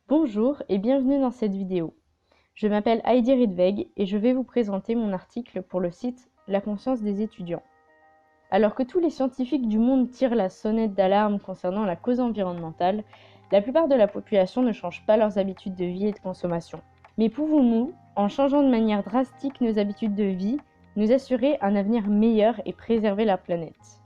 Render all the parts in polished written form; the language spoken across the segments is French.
Bonjour et bienvenue dans cette vidéo. Je m'appelle Heidi Rydweg et je vais vous présenter mon article pour le site La conscience des étudiants. Alors que tous les scientifiques du monde tirent la sonnette d'alarme concernant la cause environnementale, la plupart de la population ne change pas leurs habitudes de vie et de consommation. Mais pouvons-nous, en changeant de manière drastique nos habitudes de vie, nous assurer un avenir meilleur et préserver la planète ?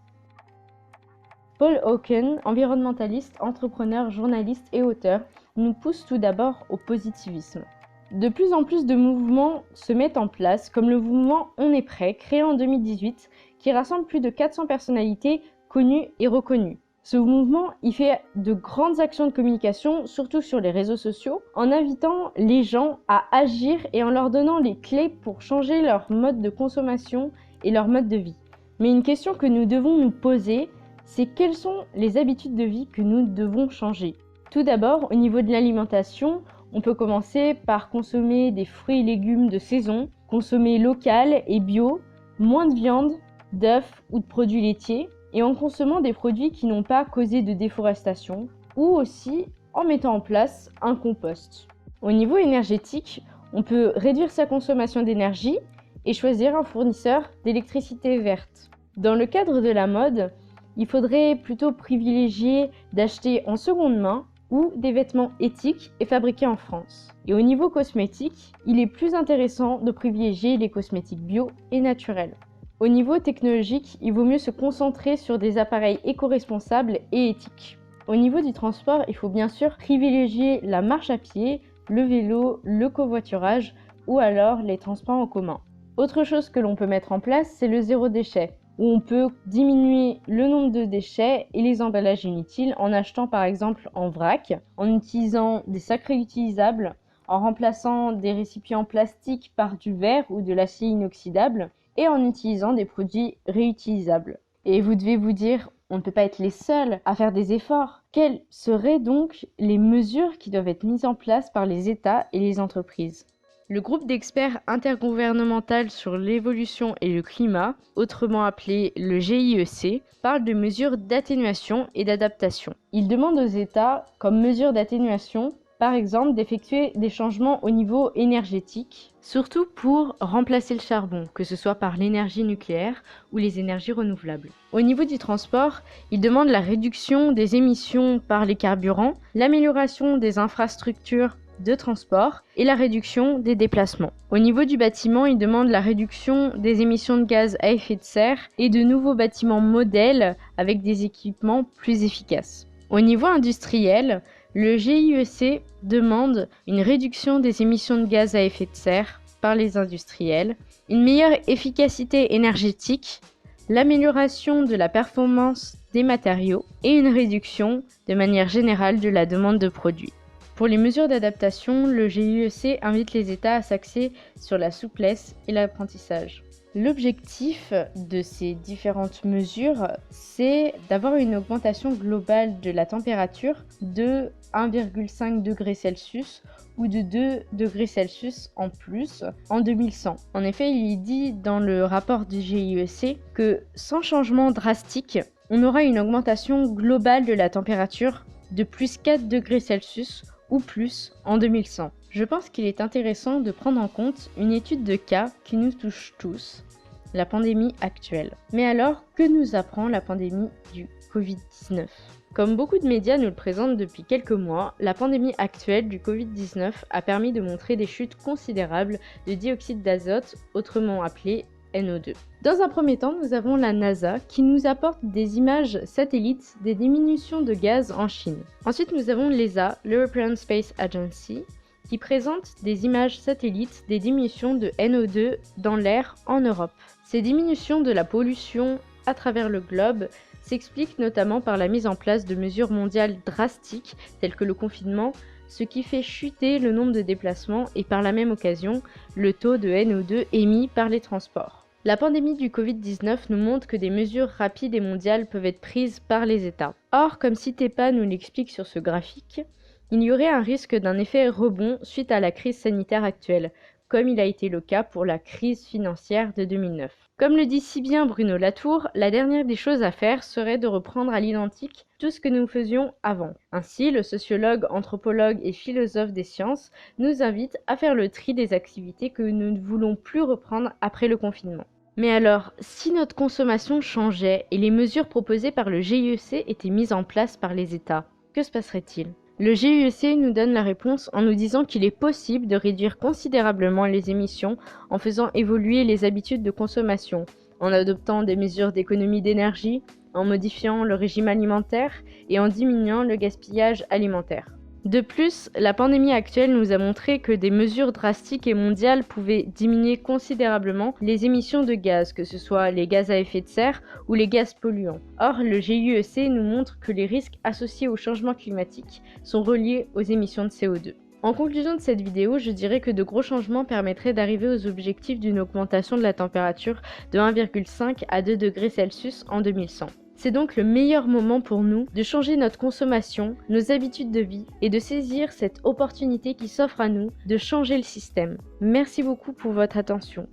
Paul Hawken, environnementaliste, entrepreneur, journaliste et auteur, nous pousse tout d'abord au positivisme. De plus en plus de mouvements se mettent en place, comme le mouvement On est prêt, créé en 2018, qui rassemble plus de 400 personnalités connues et reconnues. Ce mouvement y fait de grandes actions de communication, surtout sur les réseaux sociaux, en invitant les gens à agir et en leur donnant les clés pour changer leur mode de consommation et leur mode de vie. Mais une question que nous devons nous poser, c'est quelles sont les habitudes de vie que nous devons changer. Tout d'abord, au niveau de l'alimentation, on peut commencer par consommer des fruits et légumes de saison, consommer local et bio, moins de viande, d'œufs ou de produits laitiers, et en consommant des produits qui n'ont pas causé de déforestation, ou aussi en mettant en place un compost. Au niveau énergétique, on peut réduire sa consommation d'énergie et choisir un fournisseur d'électricité verte. Dans le cadre de la mode, il faudrait plutôt privilégier d'acheter en seconde main ou des vêtements éthiques et fabriqués en France. Et au niveau cosmétique, il est plus intéressant de privilégier les cosmétiques bio et naturels. Au niveau technologique, il vaut mieux se concentrer sur des appareils éco-responsables et éthiques. Au niveau du transport, il faut bien sûr privilégier la marche à pied, le vélo, le covoiturage ou alors les transports en commun. Autre chose que l'on peut mettre en place, c'est le zéro déchet, où on peut diminuer le nombre de déchets et les emballages inutiles en achetant par exemple en vrac, en utilisant des sacs réutilisables, en remplaçant des récipients plastiques par du verre ou de l'acier inoxydable et en utilisant des produits réutilisables. Et vous devez vous dire, on ne peut pas être les seuls à faire des efforts. Quelles seraient donc les mesures qui doivent être mises en place par les États et les entreprises ? Le groupe d'experts intergouvernemental sur l'évolution et le climat, autrement appelé le GIEC, parle de mesures d'atténuation et d'adaptation. Il demande aux États, comme mesure d'atténuation, par exemple, d'effectuer des changements au niveau énergétique, surtout pour remplacer le charbon, que ce soit par l'énergie nucléaire ou les énergies renouvelables. Au niveau du transport, il demande la réduction des émissions par les carburants, l'amélioration des infrastructures de transport et la réduction des déplacements. Au niveau du bâtiment, il demande la réduction des émissions de gaz à effet de serre et de nouveaux bâtiments modèles avec des équipements plus efficaces. Au niveau industriel, le GIEC demande une réduction des émissions de gaz à effet de serre par les industriels, une meilleure efficacité énergétique, l'amélioration de la performance des matériaux et une réduction de manière générale de la demande de produits. Pour les mesures d'adaptation, le GIEC invite les États à s'axer sur la souplesse et l'apprentissage. L'objectif de ces différentes mesures, c'est d'avoir une augmentation globale de la température de 1,5 degré Celsius ou de 2 degrés Celsius en plus en 2100. En effet, il est dit dans le rapport du GIEC que sans changement drastique, on aura une augmentation globale de la température de plus 4 degrés Celsius ou plus en 2100. Je pense qu'il est intéressant de prendre en compte une étude de cas qui nous touche tous, la pandémie actuelle. Mais alors, que nous apprend la pandémie du Covid-19 ? Comme beaucoup de médias nous le présentent depuis quelques mois, la pandémie actuelle du Covid-19 a permis de montrer des chutes considérables de dioxyde d'azote, autrement appelé NO2. Dans un premier temps, nous avons la NASA qui nous apporte des images satellites des diminutions de gaz en Chine. Ensuite, nous avons l'ESA, l'European Space Agency, qui présente des images satellites des diminutions de NO2 dans l'air en Europe. Ces diminutions de la pollution à travers le globe s'expliquent notamment par la mise en place de mesures mondiales drastiques telles que le confinement, ce qui fait chuter le nombre de déplacements et par la même occasion le taux de NO2 émis par les transports. La pandémie du Covid-19 nous montre que des mesures rapides et mondiales peuvent être prises par les États. Or, comme Citepa nous l'explique sur ce graphique, il y aurait un risque d'un effet rebond suite à la crise sanitaire actuelle, comme il a été le cas pour la crise financière de 2009. Comme le dit si bien Bruno Latour, la dernière des choses à faire serait de reprendre à l'identique tout ce que nous faisions avant. Ainsi, le sociologue, anthropologue et philosophe des sciences nous invite à faire le tri des activités que nous ne voulons plus reprendre après le confinement. Mais alors, si notre consommation changeait et les mesures proposées par le GIEC étaient mises en place par les États, que se passerait-il ? Le GIEC nous donne la réponse en nous disant qu'il est possible de réduire considérablement les émissions en faisant évoluer les habitudes de consommation, en adoptant des mesures d'économie d'énergie, en modifiant le régime alimentaire et en diminuant le gaspillage alimentaire. De plus, la pandémie actuelle nous a montré que des mesures drastiques et mondiales pouvaient diminuer considérablement les émissions de gaz, que ce soit les gaz à effet de serre ou les gaz polluants. Or, le GIEC nous montre que les risques associés au changement climatique sont reliés aux émissions de CO2. En conclusion de cette vidéo, je dirais que de gros changements permettraient d'arriver aux objectifs d'une augmentation de la température de 1,5 à 2 degrés Celsius en 2100. C'est donc le meilleur moment pour nous de changer notre consommation, nos habitudes de vie et de saisir cette opportunité qui s'offre à nous de changer le système. Merci beaucoup pour votre attention.